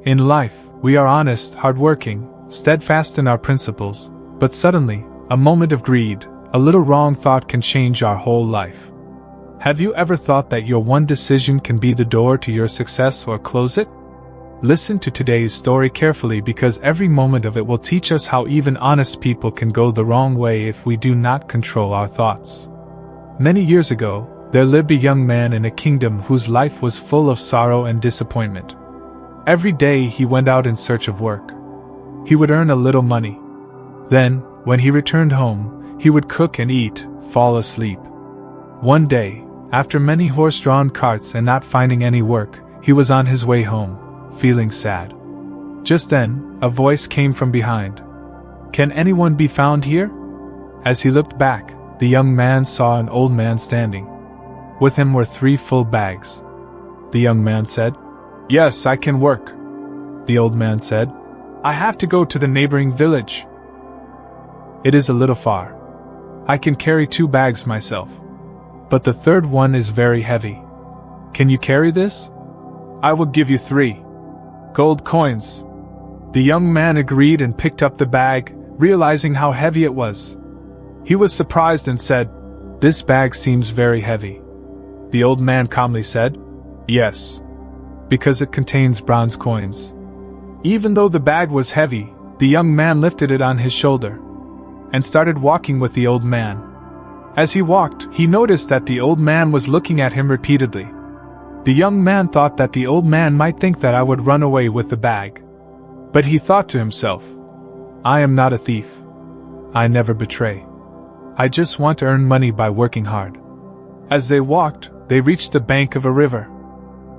In life, we are honest, hardworking, steadfast in our principles, but suddenly, a moment of greed, a little wrong thought can change our whole life. Have you ever thought that your one decision can be the door to your success or close it? Listen to today's story carefully because every moment of it will teach us how even honest people can go the wrong way if we do not control our thoughts. Many years ago, there lived a young man in a kingdom whose life was full of sorrow and disappointment. Every day he went out in search of work. He would earn a little money. Then, when he returned home, he would cook and eat, fall asleep. One day, after many horse-drawn carts and not finding any work, he was on his way home, feeling sad. Just then, a voice came from behind. "Can anyone be found here?" As he looked back, the young man saw an old man standing. With him were 3 full bags. The young man said, "Yes, I can work." The old man said, "I have to go to the neighboring village. It is a little far. I can carry 2 bags myself. But the third one is very heavy. Can you carry this? I will give you 3 gold coins." The young man agreed and picked up the bag, realizing how heavy it was. He was surprised and said, "This bag seems very heavy." The old man calmly said, "Yes, because it contains bronze coins." Even though the bag was heavy, the young man lifted it on his shoulder and started walking with the old man. As he walked, he noticed that the old man was looking at him repeatedly. The young man thought that the old man might think that I would run away with the bag. But he thought to himself, "I am not a thief. I never betray. I just want to earn money by working hard." As they walked, they reached the bank of a river.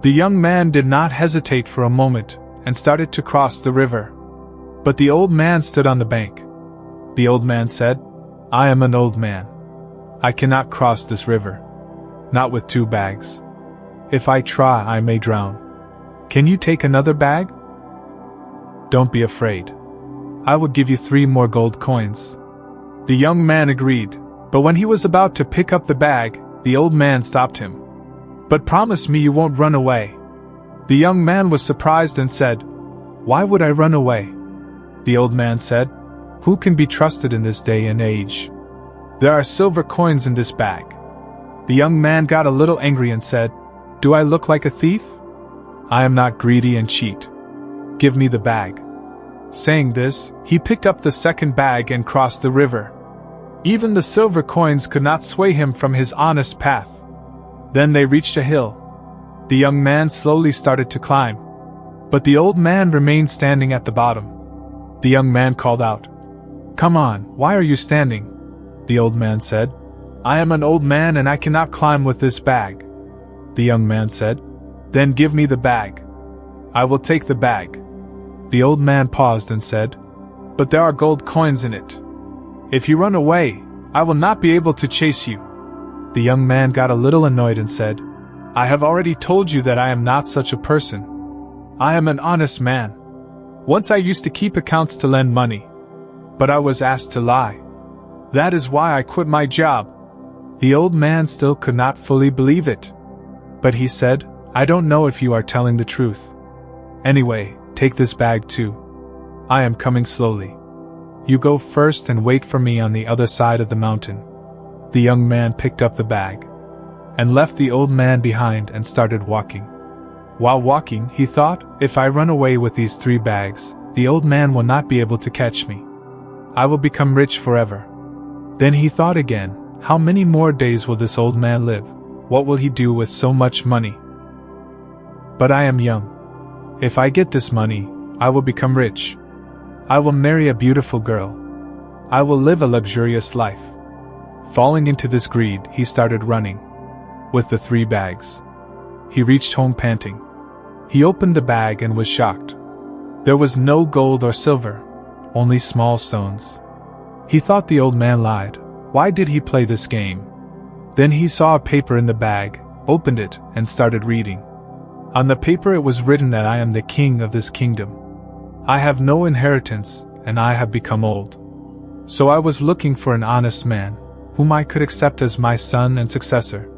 The young man did not hesitate for a moment and started to cross the river. But the old man stood on the bank. The old man said, "I am an old man. I cannot cross this river. Not with 2 bags. If I try, I may drown. Can you take another bag?" "Don't be afraid. I will give you 3 more gold coins." The young man agreed, but when he was about to pick up the bag, the old man stopped him. "But promise me you won't run away." The young man was surprised and said, "Why would I run away?" The old man said, "Who can be trusted in this day and age? There are silver coins in this bag." The young man got a little angry and said, "Do I look like a thief? I am not greedy and cheat. Give me the bag." Saying this, he picked up the second bag and crossed the river. Even the silver coins could not sway him from his honest path. Then they reached a hill. The young man slowly started to climb, but the old man remained standing at the bottom. The young man called out, "Come on, why are you standing?" The old man said, "I am an old man and I cannot climb with this bag." The young man said, "Then give me the bag. I will take the bag." The old man paused and said, "But there are gold coins in it. If you run away, I will not be able to chase you." The young man got a little annoyed and said, "I have already told you that I am not such a person. I am an honest man. Once I used to keep accounts to lend money, but I was asked to lie. That is why I quit my job." The old man still could not fully believe it. But he said, "I don't know if you are telling the truth. Anyway, take this bag too. I am coming slowly. You go first and wait for me on the other side of the mountain." The young man picked up the bag and left the old man behind and started walking. While walking, he thought, "If I run away with these 3 bags, the old man will not be able to catch me. I will become rich forever." Then he thought again, "How many more days will this old man live? What will he do with so much money? But I am young. If I get this money, I will become rich. I will marry a beautiful girl. I will live a luxurious life." Falling into this greed, he started running with the 3 bags. He reached home panting. He opened the bag and was shocked. There was no gold or silver, only small stones. He thought the old man lied. Why did he play this game? Then he saw a paper in the bag, opened it, and started reading. On the paper it was written that I am the king of this kingdom. I have no inheritance, and I have become old. So I was looking for an honest man, whom I could accept as my son and successor.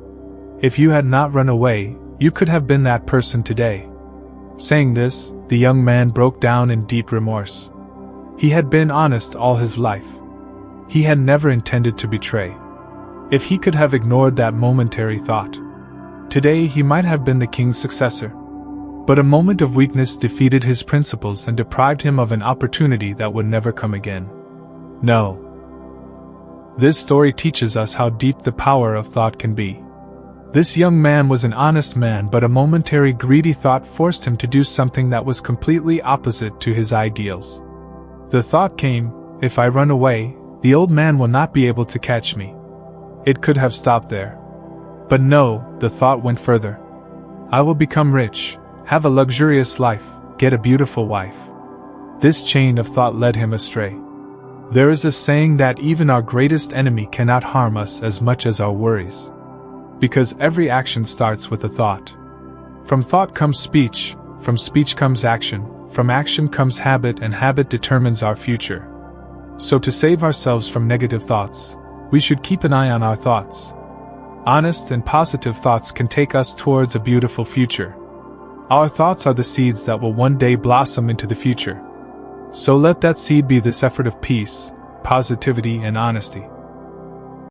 If you had not run away, you could have been that person today. Saying this, the young man broke down in deep remorse. He had been honest all his life. He had never intended to betray. If he could have ignored that momentary thought, today he might have been the king's successor. But a moment of weakness defeated his principles and deprived him of an opportunity that would never come again. No. This story teaches us how deep the power of thought can be. This young man was an honest man, but a momentary greedy thought forced him to do something that was completely opposite to his ideals. The thought came, if I run away, the old man will not be able to catch me. It could have stopped there. But no, the thought went further. I will become rich, have a luxurious life, get a beautiful wife. This chain of thought led him astray. There is a saying that even our greatest enemy cannot harm us as much as our worries. Because every action starts with a thought. From thought comes speech, from speech comes action, from action comes habit, and habit determines our future. So to save ourselves from negative thoughts, we should keep an eye on our thoughts. Honest and positive thoughts can take us towards a beautiful future. Our thoughts are the seeds that will one day blossom into the future. So let that seed be this effort of peace, positivity, and honesty.